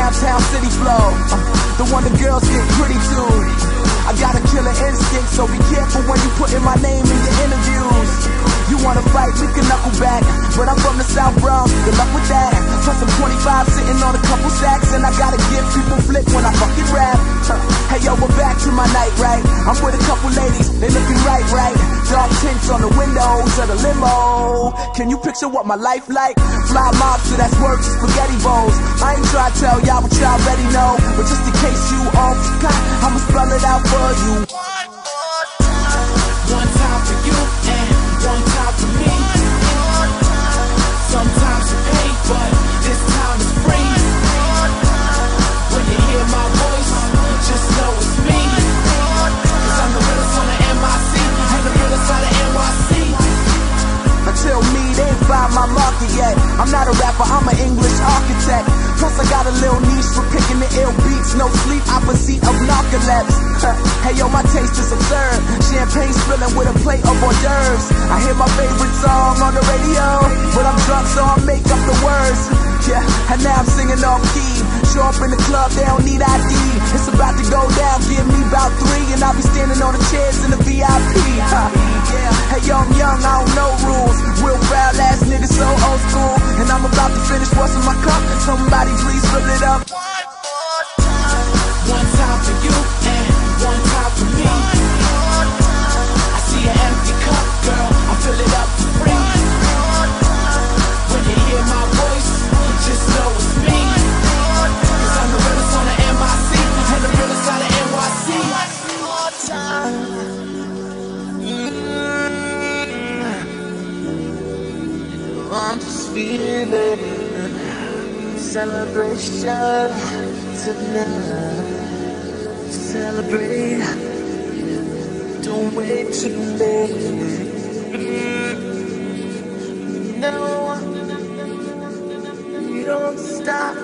downtown city flow, the one the girls get pretty to. I got a killer instinct, so be careful when you putting my name in your interviews. You wanna fight, we can knuckle back, but I'm from the South Bronx, good luck with that. Plus I'm 25 sitting on a couple sacks, and I gotta give people flick when I fucking rap. Hey yo, we're back to my night, right? I'm with a couple ladies, they looking right. Dark tints on the windows of the limo. Can you picture what my life like? Fly mobster, that's work to spaghetti bowls. I ain't try to tell y'all what y'all already know, but just in case you all forgot, I'ma spell it out for you. One time for you and one time for me. Sometimes you pay, but this time is free. When you hear my voice, just know it's me. Cause I'm the realest on the MIC, and the realest on the NYC. Until me, they ain't find my market yet. I'm not a rapper, I'm an English architect. Plus I got a little niche for picking the ill beats. No sleep, opposite of narcolepsy. Hey yo, my taste is absurd. Champagne spilling with a plate of hors d'oeuvres. I hear my favorite song on the radio, but I'm drunk so I make up the words. Yeah, and now I'm singing off key. Show up in the club, they don't need ID. It's about to go down, give me about 3, and I'll be standing on the chairs in the VIP. Yeah, hey yo, I'm young, I don't know rules. Real foul ass nigga, so old school. And I'm about to finish what's in my cup. Somebody please fill it up. One time for you and one time for me. I see an empty cup, girl, I fill it up for free. When you hear my voice, just know it's me. Cause I'm the realest on the MIC, and the realest on the NYC. I'm just feeling celebration tonight. Celebrate, don't wait too late. No, you don't stop.